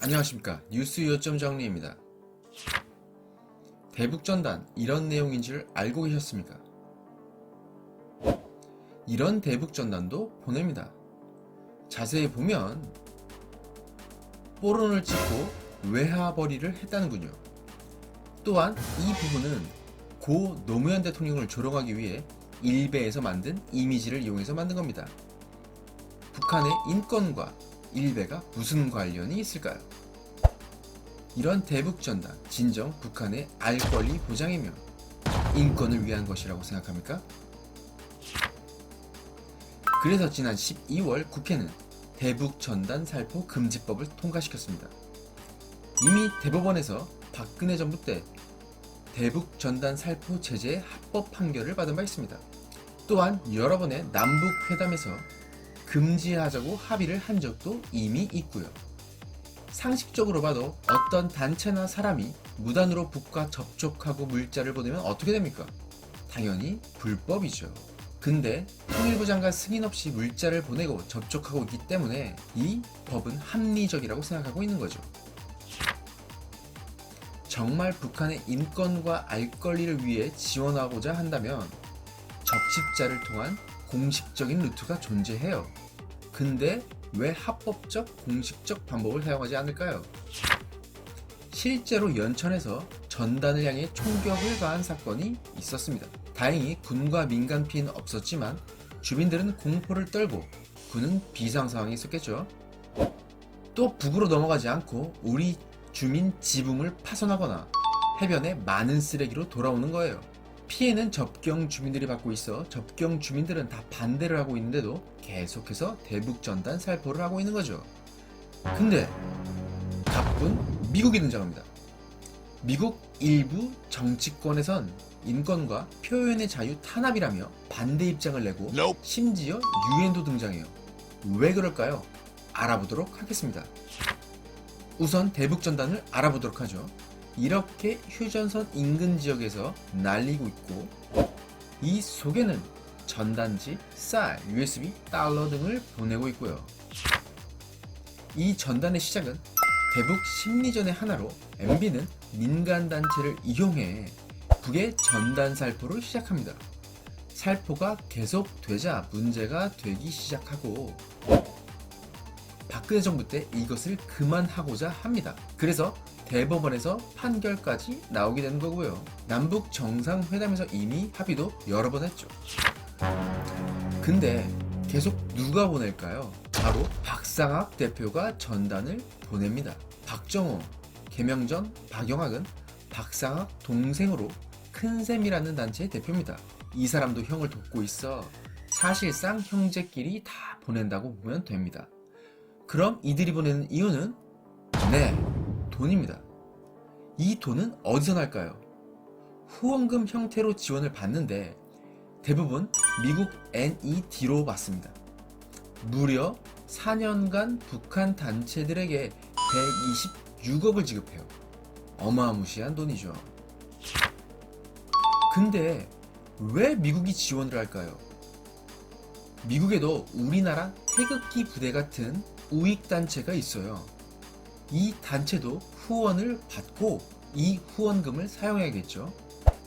안녕하십니까. 뉴스 요점 정리입니다. 대북전단 이런 내용인 줄 알고 계셨습니까? 이런 대북전단도 보냅니다. 자세히 보면 포론을 찍고 외화벌이를 했다는군요. 또한 이 부분은 고 노무현 대통령을 조롱하기 위해 일베에서 만든 이미지를 이용해서 만든 겁니다. 북한의 인권과 일베가 무슨 관련이 있을까요? 이런 대북전단 진정 북한의 알 권리 보장이며 인권을 위한 것이라고 생각합니까? 그래서 지난 12월 국회는 대북전단 살포 금지법을 통과시켰습니다. 이미 대법원에서 박근혜 정부 때 대북전단 살포 제재의 합법 판결을 받은 바 있습니다. 또한 여러 번의 남북회담에서 금지하자고 합의를 한 적도 이미 있고요. 상식적으로 봐도 어떤 단체나 사람이 무단으로 북과 접촉하고 물자를 보내면 어떻게 됩니까? 당연히 불법이죠. 근데 통일부 장관 승인 없이 물자를 보내고 접촉하고 있기 때문에 이 법은 합리적이라고 생각하고 있는 거죠. 정말 북한의 인권과 알 권리를 위해 지원하고자 한다면 적십자를 통한 공식적인 루트가 존재해요. 근데 왜 합법적, 공식적 방법을 사용하지 않을까요? 실제로 연천에서 전단을 향해 총격을 가한 사건이 있었습니다. 다행히 군과 민간 피해는 없었지만 주민들은 공포를 떨고 군은 비상 상황이 있었겠죠. 또 북으로 넘어가지 않고 우리 주민 지붕을 파손하거나 해변에 많은 쓰레기로 돌아오는 거예요. 피해는 접경 주민들이 받고 있어 접경 주민들은 다 반대를 하고 있는데도 계속해서 대북전단 살포를 하고 있는 거죠. 근데 가쁜 미국이 등장합니다. 미국 일부 정치권에선 인권과 표현의 자유 탄압이라며 반대 입장을 내고 심지어 유엔도 등장해요. 왜 그럴까요? 알아보도록 하겠습니다. 우선 대북전단을 알아보도록 하죠. 이렇게 휴전선 인근 지역에서 날리고 있고 이 속에는 전단지, 쌀, USB, 달러 등을 보내고 있고요. 이 전단의 시작은 대북 심리전의 하나로 MB는 민간단체를 이용해 북의 전단 살포를 시작합니다. 살포가 계속되자 문제가 되기 시작하고 박근혜 정부 때 이것을 그만하고자 합니다. 그래서 대법원에서 판결까지 나오게 되는 거고요. 남북 정상회담에서 이미 합의도 여러 번 했죠. 근데 계속 누가 보낼까요? 바로 박상학 대표가 전단을 보냅니다. 박정호, 개명전 박영학은 박상학 동생으로 큰샘이라는 단체의 대표입니다. 이 사람도 형을 돕고 있어 사실상 형제끼리 다 보낸다고 보면 됩니다. 그럼 이들이 보내는 이유는 돈입니다. 이 돈은 어디서 날까요? 후원금 형태로 지원을 받는데 대부분 미국 NED로 받습니다. 무려 4년간 북한 단체들에게 126억을 지급해요. 어마무시한 돈이죠. 근데 왜 미국이 지원을 할까요? 미국에도 우리나라 태극기 부대 같은 우익단체가 있어요. 이 단체도 후원을 받고 이 후원금을 사용해야겠죠.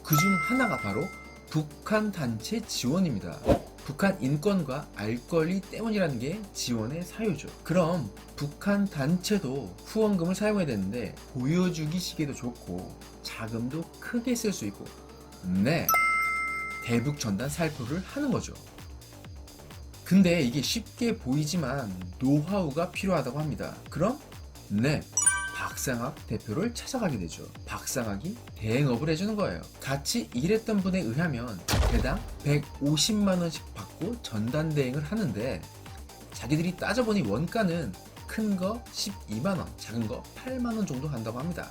그중 하나가 바로 북한 단체 지원입니다. 북한 인권과 알 권리 때문이라는 게 지원의 사유죠. 그럼 북한 단체도 후원금을 사용해야 되는데 보여주기 시기도 좋고 자금도 크게 쓸 수 있고 대북 전단 살포를 하는 거죠. 근데 이게 쉽게 보이지만 노하우가 필요하다고 합니다. 그럼 박상학 대표를 찾아가게 되죠. 박상학이 대행업을 해주는 거예요. 같이 일했던 분에 의하면 대당 150만원씩 받고 전단 대행을 하는데 자기들이 따져보니 원가는 큰 거 12만원, 작은 거 8만원 정도 한다고 합니다.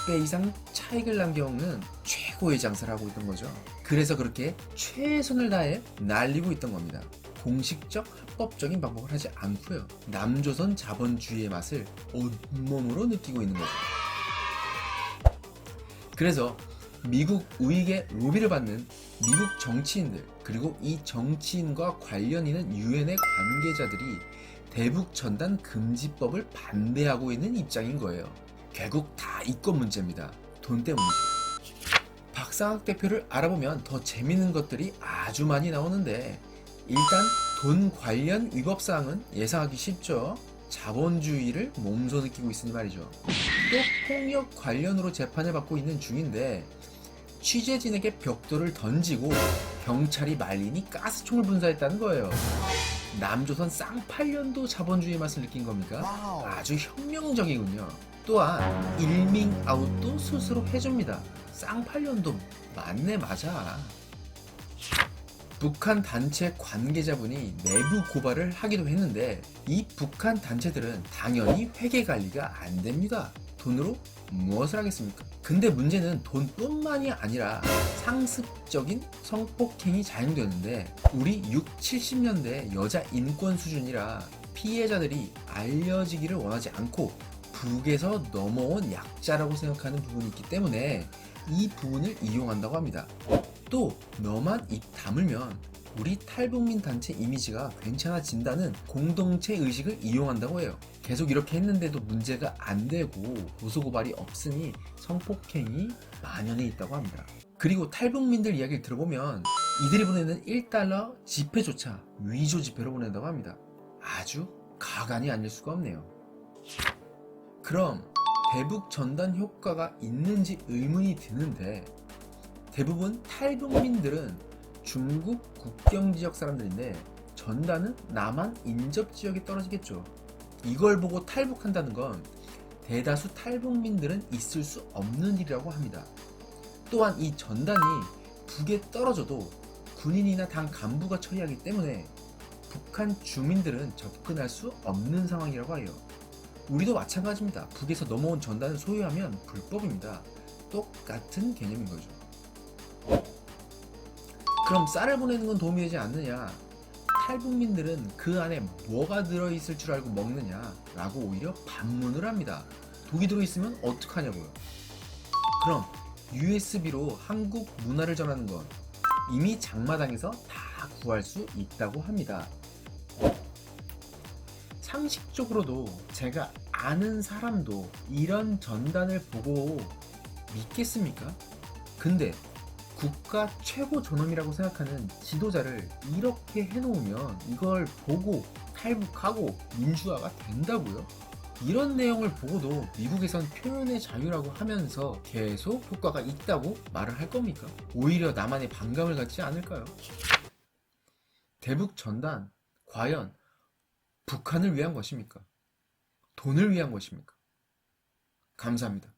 10배 이상 차익을 남겨먹는 최고의 장사를 하고 있던 거죠. 그래서 그렇게 최선을 다해 날리고 있던 겁니다. 공식적 합법적인 방법을 하지 않고요. 남조선 자본주의의 맛을 온몸으로 느끼고 있는 거죠. 그래서 미국 우익의 로비를 받는 미국 정치인들 그리고 이 정치인과 관련 있는 유엔의 관계자들이 대북 전단 금지법을 반대하고 있는 입장인 거예요. 결국 다 이권 문제입니다. 돈 때문이죠. 박상학 대표를 알아보면 더 재밌는 것들이 아주 많이 나오는데, 일단 돈 관련 위법 사항은 예상하기 쉽죠. 자본주의를 몸소 느끼고 있으니 말이죠. 또 폭력 관련으로 재판을 받고 있는 중인데, 취재진에게 벽돌을 던지고 경찰이 말리니 가스총을 분사했다는 거예요. 남조선 쌍팔년도 자본주의 맛을 느낀 겁니까? 아주 혁명적이군요. 또한 일밍아웃도 스스로 해줍니다. 쌍팔년도 맞네, 맞아. 북한 단체 관계자분이 내부 고발을 하기도 했는데, 이 북한 단체들은 당연히 회계 관리가 안 됩니다. 돈으로 무엇을 하겠습니까? 근데 문제는 돈뿐만이 아니라 상습적인 성폭행이 자행되는데, 우리 6, 70년대 여자 인권 수준이라 피해자들이 알려지기를 원하지 않고 북에서 넘어온 약자라고 생각하는 부분이 있기 때문에 이 부분을 이용한다고 합니다. 또 너만 입 다물면 우리 탈북민 단체 이미지가 괜찮아진다는 공동체 의식을 이용한다고 해요. 계속 이렇게 했는데도 문제가 안 되고 고소고발이 없으니 성폭행이 만연해 있다고 합니다. 그리고 탈북민들 이야기를 들어보면 이들이 보내는 1달러 지폐조차 위조 지폐로 보낸다고 합니다. 아주 가관이 아닐 수가 없네요. 그럼 대북 전단 효과가 있는지 의문이 드는데, 대부분 탈북민들은 중국 국경 지역 사람들인데 전단은 남한 인접 지역에 떨어지겠죠. 이걸 보고 탈북한다는 건 대다수 탈북민들은 있을 수 없는 일이라고 합니다. 또한 이 전단이 북에 떨어져도 군인이나 당 간부가 처리하기 때문에 북한 주민들은 접근할 수 없는 상황이라고 해요. 우리도 마찬가지입니다. 북에서 넘어온 전단을 소유하면 불법입니다. 똑같은 개념인 거죠. 그럼 쌀을 보내는 건 도움이 되지 않느냐? 탈북민들은 그 안에 뭐가 들어있을 줄 알고 먹느냐? 라고 오히려 반문을 합니다. 독이 들어있으면 어떡하냐고요? 그럼 USB로 한국 문화를 전하는 건 이미 장마당에서 다 구할 수 있다고 합니다. 상식적으로도 제가 아는 사람도 이런 전단을 보고 믿겠습니까? 근데 국가 최고 존엄이라고 생각하는 지도자를 이렇게 해놓으면 이걸 보고 탈북하고 민주화가 된다고요? 이런 내용을 보고도 미국에선 표현의 자유라고 하면서 계속 효과가 있다고 말을 할 겁니까? 오히려 나만의 반감을 갖지 않을까요? 대북 전단, 과연 북한을 위한 것입니까? 돈을 위한 것입니까? 감사합니다.